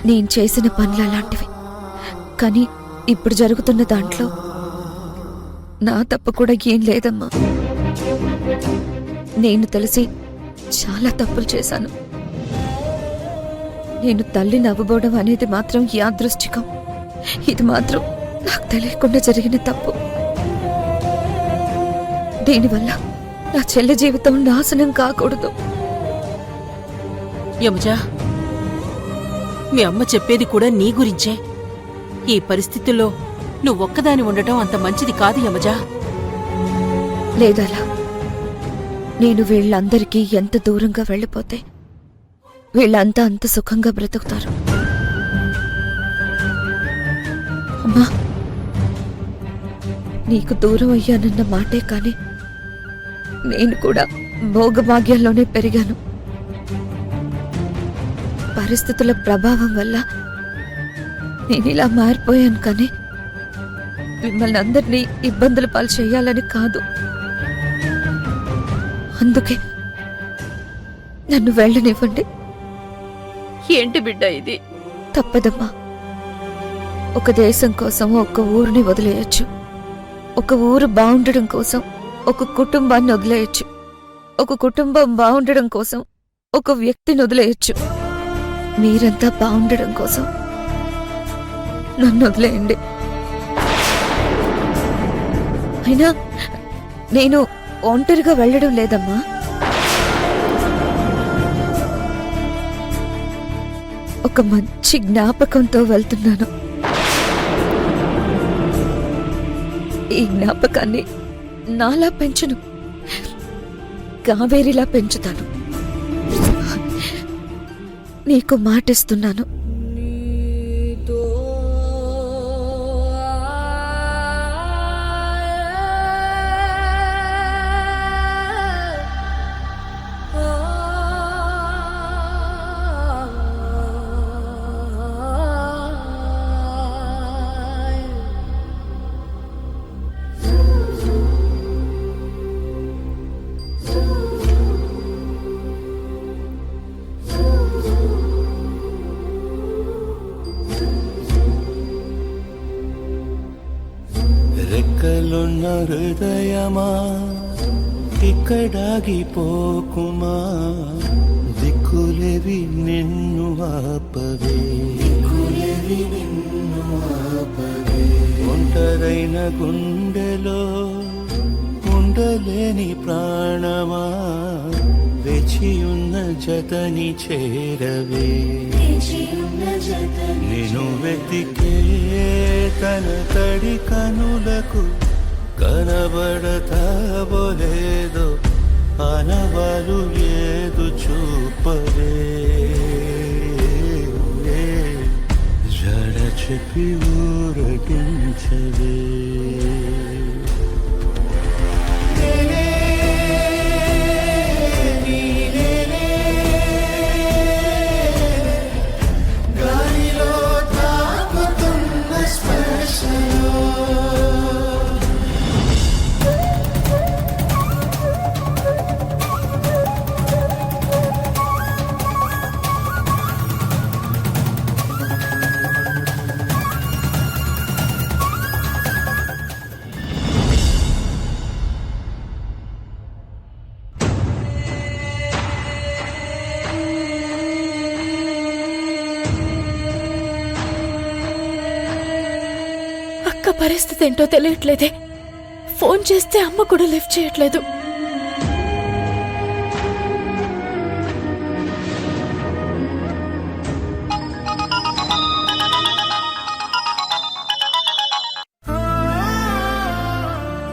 నేను చేసిన పనులు అలాంటివి. కానీ ఇప్పుడు జరుగుతున్న దాంట్లో నా తప్పు కూడా ఏం లేదమ్మా. నేను తెలిసి చాలా తప్పులు చేశాను. నేను తల్లిని అవ్వబోవడం అనేది మాత్రం యాదృష్టికం. ఇది మాత్రం నాకు తెలియకుండా జరిగిన తప్పు. దీనివల్ల నా చెల్లి జీవితం నాశనం కాకూడదు. యముజా, మీ అమ్మ చెప్పేది కూడా నీ గురించే. ఈ పరిస్థితుల్లో నువ్వొక్కదాని ఉండటం అంత మంచిది కాదు యముజా. లేదలా, నేను వీళ్ళందరికీ ఎంత దూరంగా వెళ్ళిపోతే వీళ్ళంతా అంత సుఖంగా బ్రతుకుతారు. అమ్మా, నీకు దూరం అయ్యానన్న మాటే కానీ నేను కూడా భోగభాగ్యాల్లోనే పెరిగాను. పరిస్థితుల ప్రభావం వల్ల నేను ఇలా మారిపోయాను. కానీ మిమ్మల్ని అందరినీ ఇబ్బందుల పాలు చేయాలని కాదు. అందుకే నన్ను వెళ్ళనివ్వండి. ఏంటి బిడ్డ ఇది? తప్పదమ్మా. ఒక దేశం కోసం ఒక ఊరిని వదిలేయచ్చు. ఒక ఊరు బాగుండడం కోసం ఒక కుటుంబాన్ని వదిలేయచ్చు. ఒక కుటుంబం బాగుండడం కోసం ఒక వ్యక్తిని వదిలేయచ్చు. మీరంతా బాగుండడం కోసం నన్ను వదిలేయండి. అయినా నేను ఒంటరిగా వెళ్ళడం లేదమ్మా. ఒక మంచి జ్ఞాపకంతో వెళ్తున్నాను. ఈ జ్ఞాపకాన్ని నాలా పెంచను, కావేరిలా పెంచుతాను. నీకు మాటిస్తున్నాను. రెక్కలున్న హృదయమా ఇక్కడాగిపోకుమా, దిక్కులేవి నిన్ను ఆపవే, ఒంటరైన గుండెలో ఉండలేని ప్రాణమా, వేచియున్న జతని చేరవే. నిన్ను వెతికే తన తడి కనులకు కనబడతాబోలేదో ఆనవాలు ఏదు చూపవే. జడ చెప్పి ఊరటించవే. పరిస్థితి ఏంటో తెలియట్లేదే. ఫోన్ చేస్తే అమ్మ కూడా లిఫ్ట్ చేయట్లేదు.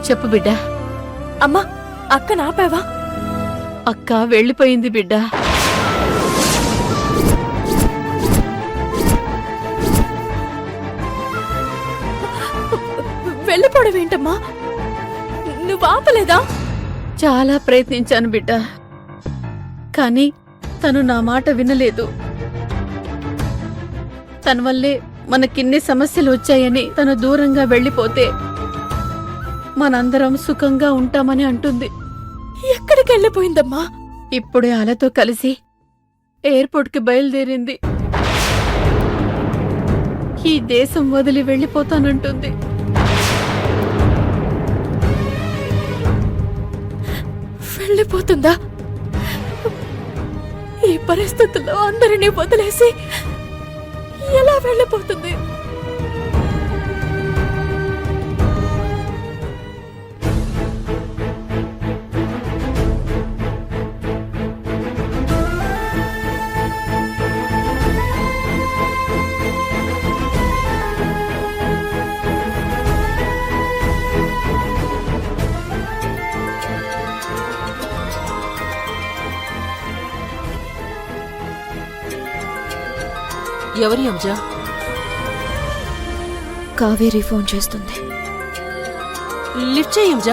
చెప్పు బిడ్డ. అమ్మా, అక్క నాపావా? అక్క వెళ్ళిపోయింది బిడ్డ. వెళ్ళిపోవడం ఏంటమ్మా? నువ్వు ఆపలేదా? చాలా ప్రయత్నించాను బిడ్డ, కానీ తను నా మాట వినలేదు. తన వల్లే మనకిన్ని సమస్యలు వచ్చాయని తను దూరంగా వెళ్ళిపోతే మనందరం సుఖంగా ఉంటామని అంటుంది. ఎక్కడికి వెళ్ళిపోయిందమ్మా? ఇప్పుడే అలతో కలిసి ఎయిర్పోర్ట్కి బయలుదేరింది. ఈ దేశం వదిలి వెళ్ళిపోతానంటుంది. వెళ్ళిపోతుందా? ఈ పరిస్థితుల్లో అందరినీ వదిలేసి ఎలా వెళ్ళిపోతుంది? ఎవరి యమజ? కావేరి ఫోన్ చేస్తుంది. లిఫ్ట్ చేయి యమజ.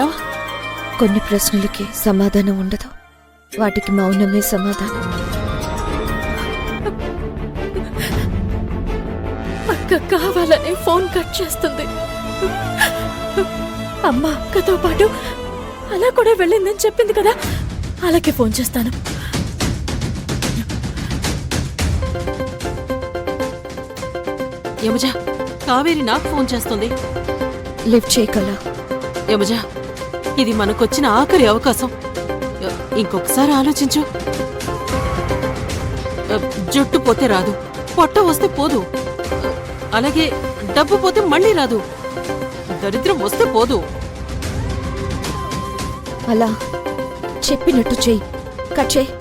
కొన్ని ప్రశ్నలకి సమాధానం ఉండదు, వాటికి మౌనమే సమాధానం. అక్క కావాలని ఫోన్ కట్ చేస్తుంది. అమ్మ అక్కతో పాటు అలా కూడా వెళ్ళిందని చెప్పింది కదా, అలాగే ఫోన్ చేస్తాను. యమజ, కావేరి నాకు ఫోన్ చేస్తుంది. లిఫ్ట్ చేయగల. యమజ, ఇది మనకొచ్చిన ఆఖరి అవకాశం. ఇంకొకసారి ఆలోచించు. జుట్టు పోతే రాదు, పొట్ట వస్తే పోదు, అలాగే డబ్బు పోతే మళ్ళీ రాదు, దరిద్రం వస్తే పోదు. అలా చెప్పినట్టు చెయ్యి. కట్ చెయ్యి,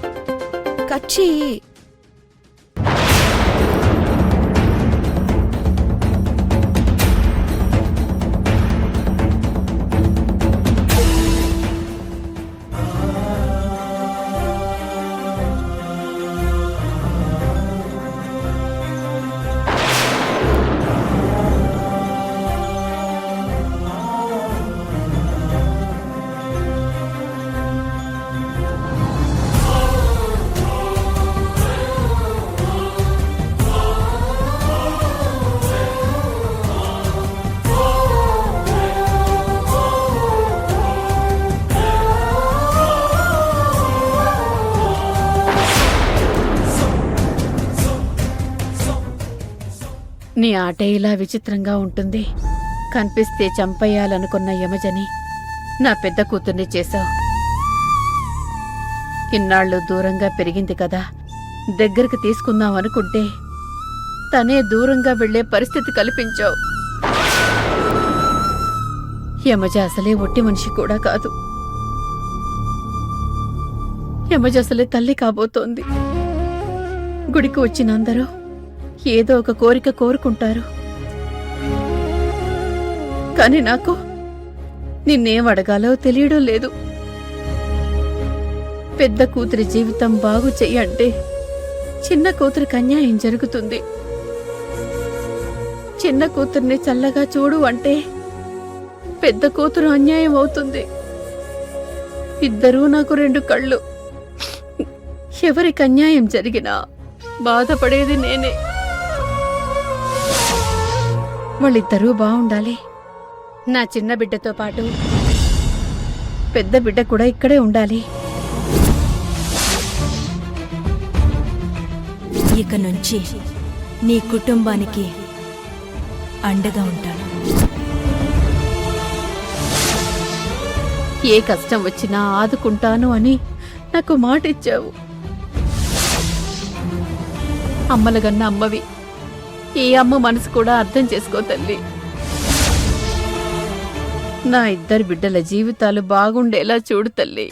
కట్ చెయ్యి. నీ ఆటే ఇలా విచిత్రంగా ఉంటుంది. కనిపిస్తే చంపేయాలనుకున్న యమజని నా పెద్ద కూతుర్ని చేశావు. ఇన్నాళ్ళు దూరంగా పెరిగింది కదా, దగ్గరికి తీసుకుందాం అనుకుంటే తనే దూరంగా వెళ్లే పరిస్థితి కల్పించావు. యమజ అసలే ఒట్టి మనిషి కూడా కాదు. యమజ అసలే తల్లి కాబోతోంది. గుడికి వచ్చిన అందరూ ఏదో ఒక కోరిక కోరుకుంటారు, కాని నాకు నిన్నేం అడగాలో తెలియడం లేదు. పెద్ద కూతురి జీవితం బాగు చెయ్యంటే చిన్న కూతురికి అన్యాయం జరుగుతుంది. చిన్న కూతుర్ని చల్లగా చూడు అంటే పెద్ద కూతురు అన్యాయం అవుతుంది. ఇద్దరూ నాకు రెండు కళ్ళు. ఎవరికి అన్యాయం జరిగినా బాధపడేది నేనే. వాళ్ళిద్దరూ బాగుండాలి. నా చిన్న బిడ్డతో పాటు పెద్ద బిడ్డ కూడా ఇక్కడే ఉండాలి. ఇక నుంచి నీ కుటుంబానికి అండగా ఉంటాను. ఏ కష్టం వచ్చినా ఆదుకుంటాను అని నాకు మాటిచ్చావు. అమ్మలగన్న అమ్మవి. ఈ అమ్మ మనసు కూడా అర్థం చేసుకో తల్లి. నా ఇద్దరు బిడ్డల జీవితాలు బాగుండేలా చూడు తల్లి.